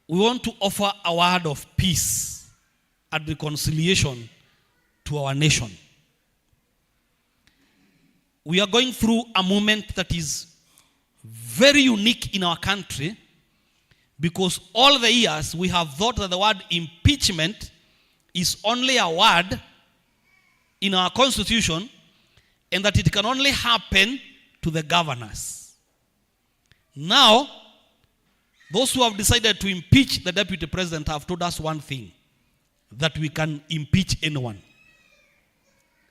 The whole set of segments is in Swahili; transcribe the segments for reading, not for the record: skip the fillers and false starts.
We want to offer a word of peace and reconciliation to our nation. We are going through a moment that is very unique in our country, because all the years we have thought that the word impeachment is only a word in our constitution and that it can only happen to the governors. Now, those who have decided to impeach the deputy president have told us one thing, that we can impeach anyone.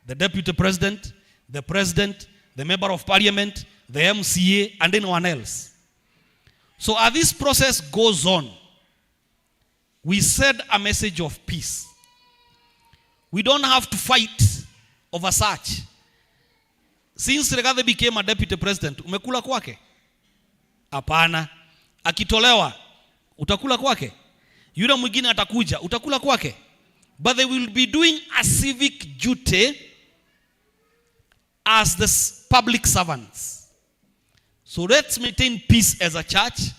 The deputy president, the member of parliament, the MCA, and anyone else. So as this process goes on, we send a message of peace. We don't have to fight over such. Since Rigathi became a deputy president, umekula kwake? Hapana. Akitolewa, utakula kwake? Yule mwingine atakuja, utakula kwake? But they will be doing a civic duty as the public servants. So let's maintain peace as a church.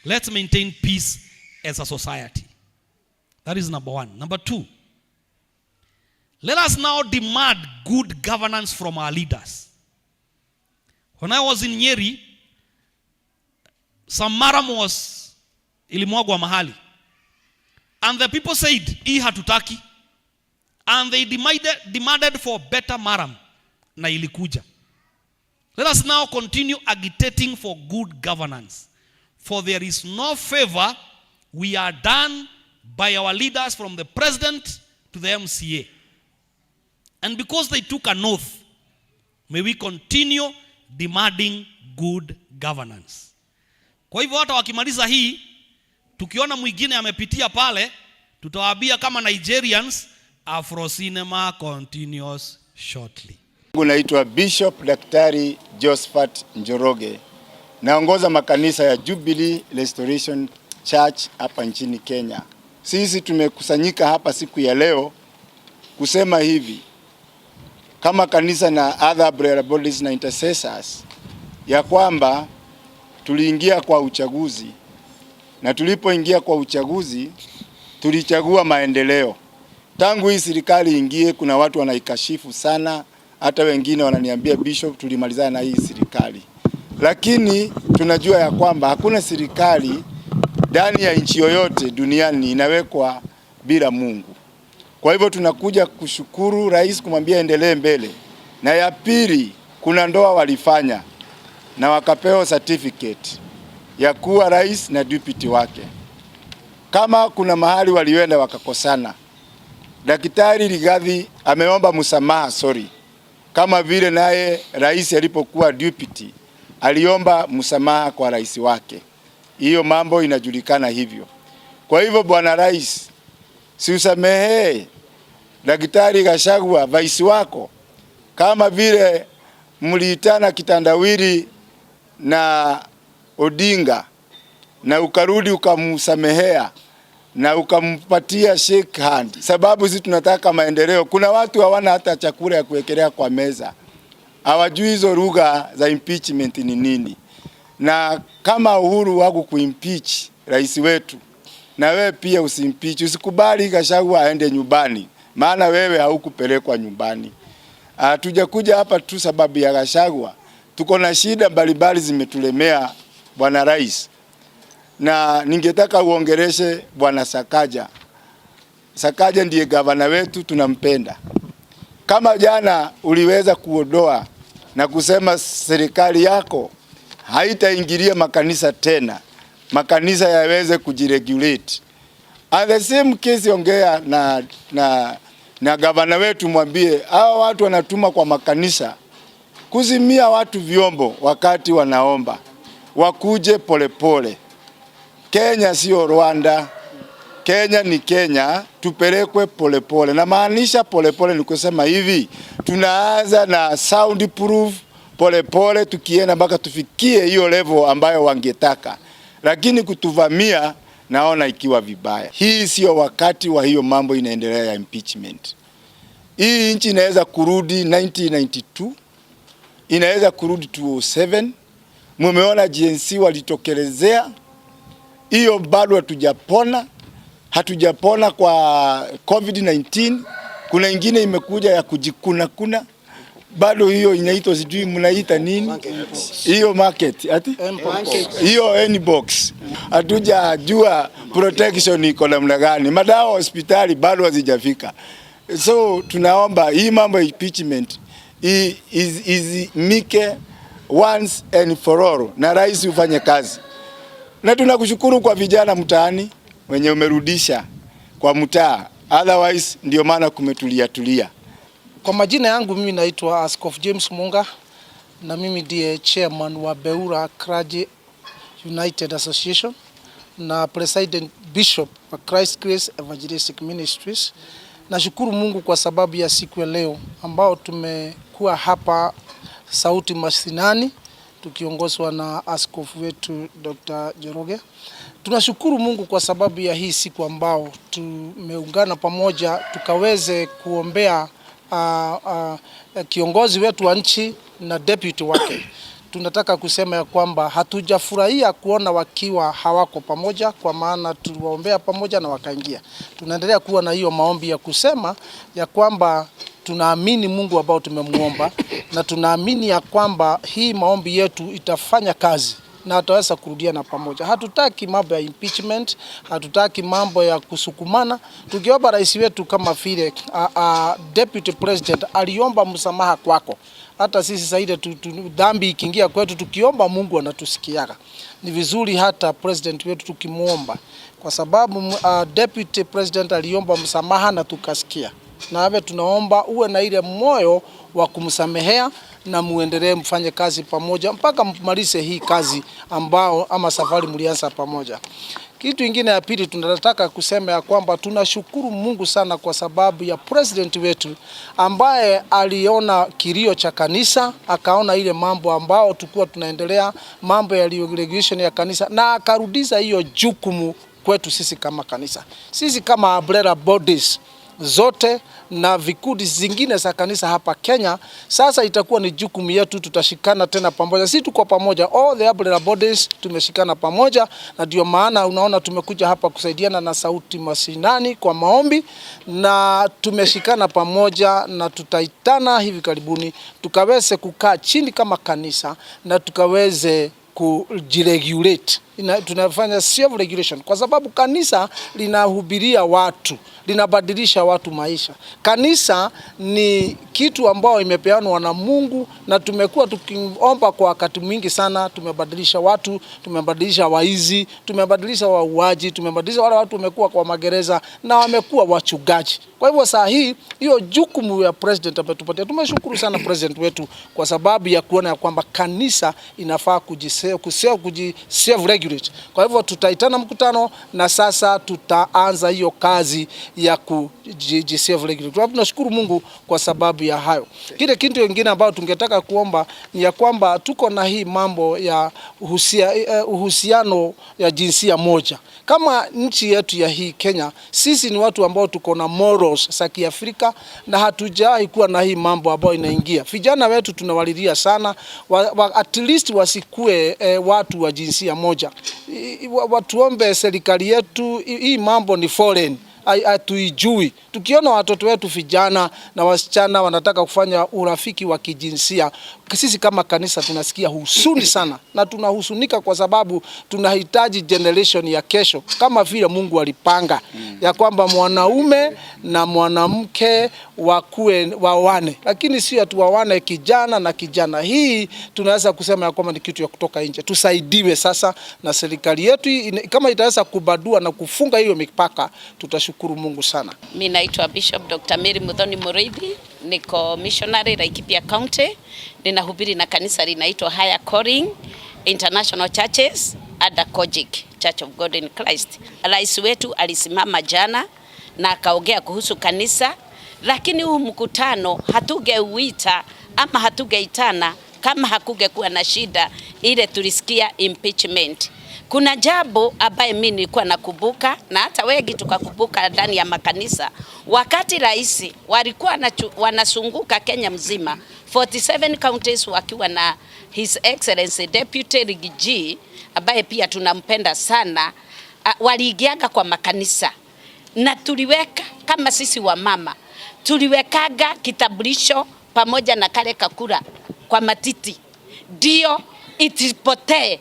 Let's maintain peace as a society. That is number one. Number two, let us now demand good governance from our leaders. When I was in Nyeri, some maram was ilimwagwa mahali. And the people said, hii hatutaki. And they demanded for better maram. Na ilikuja. Let us now continue agitating for good governance. For there is no favor we are done by our leaders, from the president to the MCA. And because they took an oath, may we continue demanding good governance. Kwa hivyo hata wakimaliza hii, tukiona mwingine amepitia pale, tutawaambia kama Nigerians, Afro Cinema continues shortly. Naitwa Bishop Daktari Josephat Njoroge. Naongoza makanisa ya Jubilee Restoration Church hapa nchini Kenya. Sisi tumekusanyika hapa siku ya leo kusema hivi, kama kanisa na other prayer bodies na intercessors, ya kwamba tuliingia kwa uchaguzi, na tulipoingia kwa uchaguzi tulichagua maendeleo. Tangu hii serikali ingie, kuna watu wanaikashifu sana, hata wengine wananiambia Bishop, tulimalizana na hii serikali. Lakini tunajua ya kwamba hakuna serikali ndani ya nchi yoyote duniani inawekwa bila Mungu. Kwa hivyo tunakuja kushukuru rais, kumwambia endelee mbele. Na ya pili, kuna ndoa walifanya na wakapewa certificate ya kuwa rais na deputy wake. Kama kuna mahali walienda wakakosana, Daktari Rigathi ameomba msamaha, kama vile naye rais alipokuwa deputy aliomba msamaha kwa rais wake. Hiyo mambo inajulikana hivyo. Kwa hivyo bwana rais, si usamehe Daktari Gachagua vice wako, kama vile mliitana kitandawili na Odinga na ukarudi ukamsamehea na ukampatia shake hand, sababu sisi tunataka maendeleo. Kuna watu hawana hata chakula ya kuwekelea kwa meza, hawajui hizo lugha za impeachment ni nini. Na kama Uhuru wako kuimpeach rais wetu, na wewe pia usimpeach, usikubali Gachagua aende nyumbani, maana wewe haukupelekwa nyumbani. Tujakuja hapa tu sababu ya Gachagua, tuko na shida mbalimbali zimetulemea bwana rais. Na ningetaka uongeleshe bwana Sakaja. Sakaja ndiye gavana wetu, tunampenda. Kama jana uliweza kuondoa na kusema serikali yako haitaingilia makanisa tena, makanisa yaweze kujiregulate. And the same case, ongea na gavana wetu, mwambie hao watu wanatuma kwa makanisa kuzimia watu vyombo wakati wanaomba, wakuje polepole. Kenya sio Rwanda. Kenya ni Kenya, tupelekwe polepole. Na maanisha polepole ni kusema hivi, tunaanza na soundproof polepole, tukienda mpaka tufikie hiyo level ambayo wangetaka. Lakini kutuvamia naona ikiwa vibaya. Hii sio wakati wa hiyo mambo inaendelea ya impeachment. Hii nchi inaweza kurudi 1992 inaweza kurudi 2007. Mumeona GNC walitokelezea, hiyo bado hatujapona kwa COVID-19. Kuna ingine imekuja ya kujikuna bado, hiyo inaitwa sijui mnaita nini hiyo market ati hiyo N-box. Hatujajua protection iko namna gani, madawa hospitali bado hazijafika. So tunaomba hii mambo ya impeachment mike once and for all, na rais ufanye kazi. Na tunakushukuru kwa vijana mtaani wenye umerudisha kwa mtaa, otherwise ndio maana kumetulia. Kwa majina yangu mimi naitwa Askofu James Munga, na mimi ndiye chairman wa Beura Clergy United Association na president bishop wa Christ Grace Evangelistic Ministries. Nashukuru Mungu kwa sababu ya siku ya leo ambao tumekuwa hapa Sauti Mashinani tukiongozwa na askofu wetu Dr. Njoroge. Tunashukuru Mungu kwa sababu ya hii siku ambao tumeungana pamoja tukaweze kuombea kiongozi wetu wa nchi na deputy wake. Tunataka kusema ya kwamba hatujafurahia kuona wakiwa hawako pamoja, kwa maana tuwaombea pamoja na wakaingia. Tunaendelea kuwa na hiyo maombi ya kusema ya kwamba tunaamini Mungu ambao tumemuomba, na tunaamini ya kwamba hii maombi yetu itafanya kazi na ataweza kurudiana pamoja. Hatutaki mambo ya impeachment, hatutaki mambo ya kusukumana. Tukiomba rais wetu kama vile deputy president aliomba msamaha kwako, hata sisi zaidi dhambi ikiingia kwetu tukiomba Mungu anatusikiaga. Ni vizuri hata president wetu tukimuomba, kwa sababu deputy president aliomba msamaha na tukasikia. Na hivyo tunaomba uwe na ile moyo wa kumsamehea na muendelee mfanye kazi pamoja mpaka mmalize hii kazi ambao ama safari mlianza pamoja. Kitu kingine ya pili tunataka kusema ya kwamba tunashukuru Mungu sana kwa sababu ya president wetu ambaye aliona kilio cha kanisa, akaona ile mambo ambao tulikuwa tunaendelea, mambo ya regulation ya kanisa, na akarudisha hiyo jukumu kwetu sisi kama kanisa. Sisi kama umbrella bodies zote na vikundi zingine za kanisa hapa Kenya, sasa itakuwa ni jukumu yetu, tutashikana tena pamoja. Sisi tuko pamoja, all the umbrella bodies tumeshikana pamoja, na ndio maana unaona tumekuja hapa kusaidiana na Sauti Mashinani kwa maombi, na tumeshikana pamoja, na tutaitana hivi karibuni tukaweze kukaa chini kama kanisa na tukaweze kujiregulate. Tunafanya self regulation kwa sababu kanisa linahubiria watu, linabadilisha watu maisha. Kanisa ni kitu ambao imepeanwa na Mungu, na tumekuwa tukiomba kwa wakati mwingi sana. Tumebadilisha watu, tumebadilisha waizi, tumebadilisha wauaji, tumebadilisha wale watu wamekuwa kwa magereza na wamekuwa wachungaji. Kwa hivyo saa hii hiyo jukumu ya president ametupatia. Tumeshukuru sana president wetu kwa sababu ya kuona ya kwamba kanisa inafaa self regulate. Kwa hivyo tutaitana mkutano na sasa tutaanza hiyo kazi ya self regulate. Kwa hivyo tunashukuru Mungu kwa sababu ya hayo. Kile kitu kingine ambao tungetaka kuomba ni ya kwamba tuko na hii mambo ya uhusiano ya jinsia moja. Kama nchi yetu ya hii Kenya, sisi ni watu ambao tuko na morals za Kiafrika na hatujawahi kuwa na hii mambo ambayo inaingia. Vijana wetu tunawalilia sana at least wasikue watu wa jinsia moja. Watuombe serikali yetu, hii mambo ni foreign, hatuijui. Tukiona watoto wetu vijana na wasichana wanataka kufanya urafiki wa kijinsia, sisi kama kanisa tunasikia huzuni sana, na tunahuzunika kwa sababu tunahitaji generation ya kesho kama vile Mungu alipanga ya kwamba mwanaume na mwanamke waoane, lakini sio tu waoane kijana na kijana. Hii tunaweza kusema ya kwamba ni kitu ya kutoka nje. Tusaidiwe sasa na serikali yetu, kama itaweza kubadua na kufunga hiyo mipaka, tutashukuru Mungu sana. Mimi naitwa Bishop Dr. Mary Muthoni Mureithi, niko missionary Laikipia County. Ninahubiri na kanisa linaitwa Higher Calling International Churches at Kojic Church of God in Christ. Rais wetu alisimama jana na akaongea kuhusu kanisa, lakini huu mkutano hatungeuita ama hatungeitana kama hakungekuwa na shida ile tulisikia impeachment. kuna jambo ambaye mimi nilikuwa nakumbuka na hata wengi tukakumbuka ndani ya makanisa, wakati rais walikuwa wanasunguka Kenya mzima 47 counties wakiwa na His Excellency Deputy Rigiji ambaye pia tunampenda sana, waliingiaga kwa makanisa na tuliweka kama sisi wa mama tuliwekaga kitambulisho pamoja na kale kakura kwa matiti, ndio itipotee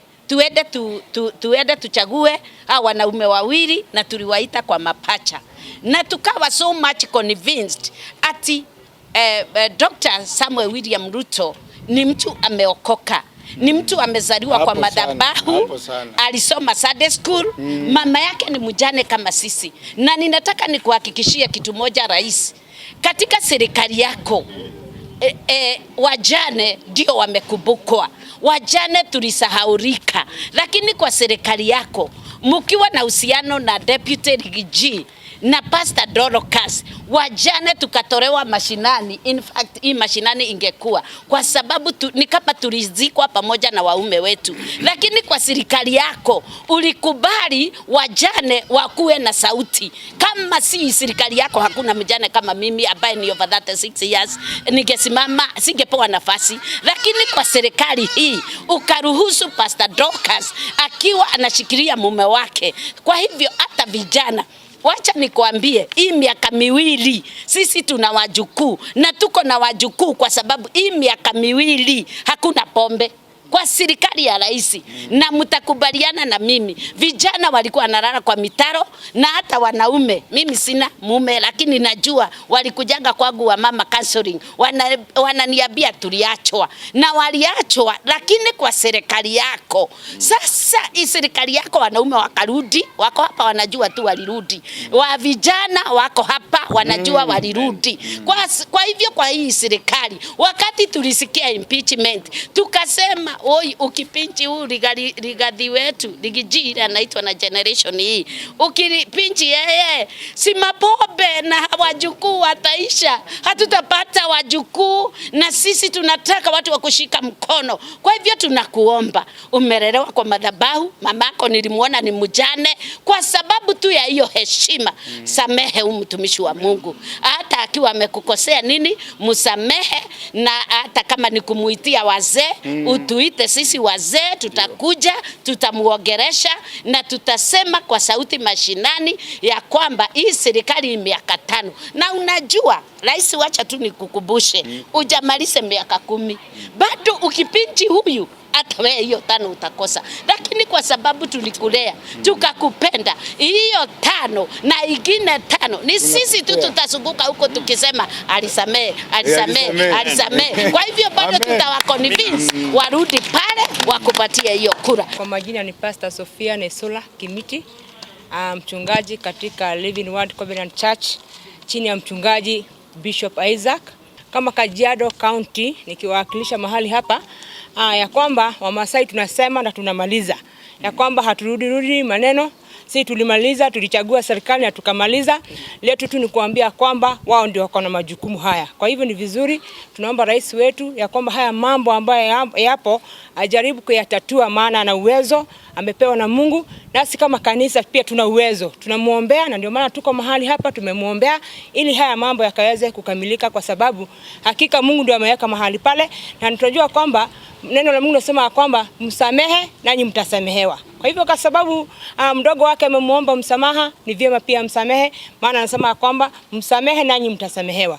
tuende tuchague wanaume wawili, na tuliwaita kwa mapacha, na tukawa so much convinced ati Dr. Samuel William Ruto ni mtu ameokoka, ni mtu amezaliwa kwa madhabahu, alisoma Sunday school, mama yake ni mjane kama sisi. Na ninataka nikuhakikishie kitu moja rais, katika serikali yako wajane ndio wamekumbukwa, wajane tulisahaurika, lakini kwa serikali yako mkiwa na uhusiano na Deputy Rigiji na Pastor Dorcas, wajane tukatolewa mashinani. In fact hii mashinani ingekuwa kwa sababu ni kama tulizikwa pamoja na waume wetu, lakini kwa serikali yako ulikubali wajane wakuwe na sauti. Kama si serikali yako hakuna mjane kama mimi ambaye ni over 36 years ningesimama, singepewa nafasi, lakini kwa serikali hii ukaruhusu Pastor Dorcas akiwa anashikilia mume wake. Kwa hivyo hata vijana, wacha nikwambie, hii miaka miwili sisi tuna wajukuu na tuko na wajukuu, kwa sababu hii miaka miwili hakuna pombe kwa serikali ya rais. Na mtakubaliana na mimi, vijana walikuwa wanalala kwa mitaro, na hata wanaume, mimi sina mume lakini najua walikujaga kwangu wa mama counseling, wananiambia tuliachwa na waliachwa, lakini kwa serikali yako sasa, hii serikali yako wanaume wakarudi, wako hapa wanajua tu walirudi, wa vijana wako hapa wanajua walirudi. Kwa hivyo kwa hii serikali, wakati tulisikia impeachment tukasema oi, ukipinchi huu Rigathi wetu Rigiji anaitwa na generation hii, ukipinchi yeye si mapombe na wajukuu wataisha, hatutapata wajukuu, na sisi tunataka watu wa kushika mkono. Kwa hivyo tunakuomba, umelelewa kwa madhabahu, mamako nilimuona ni mjane, kwa sababu tu ya hiyo heshima samehe huyu mtumishi wa Mungu, hata akiwa amekukosea nini msamehe, na hata kama ni kumuitia wazee utuite sisi wazee, tutakuja tutamuongeresha na tutasema kwa sauti mashinani ya kwamba hii serikali miaka 5. Na unajua rais, wacha tu nikukumbushe, ujamalize miaka 10 bado ukipinchi huyu, hata wewe hiyo 5 utakosa, lakini kwa sababu tulikulea tukakupenda, hiyo 5 na ingine 5 ni sisi tu tutazunguka huko tukisema alisamee, alisamee, alisamee. Kwa hivyo bado tutawaconvince warudi pale wakupatie hiyo kura. Kwa majina ni Pastor Sofia Nesula Kimiti, mchungaji katika Living Word Covenant Church chini ya mchungaji Bishop Isaac, kama Kajiado County nikiwakilisha mahali hapa. Ya kwamba Wamasai tunasema na tunamaliza ya kwamba haturudi maneno. Sisi tulimaliza, tulichagua serikali na tukamaliza. Letu tu ni kuambia kwamba wao ndio wako na majukumu haya. Kwa hivyo ni vizuri, tunaomba rais wetu ya kwamba haya mambo ambayo yapo ajaribu kuyatatua, maana ana uwezo, amepewa na Mungu. Nasi kama kanisa pia tuna uwezo, tunamuombea, na ndio maana tuko mahali hapa tumemuombea ili haya mambo yakaweze kukamilika, kwa sababu hakika Mungu ndio ameweka mahali pale, na tunajua kwamba neno la Mungu linasema kwamba msamehe nanyi mtasamehewa. Kwa hivyo kwa sababu mdogo wake amemuomba msamaha, ni vyema pia msamehe, maana anasema kwamba msamehe nanyi mtasamehewa.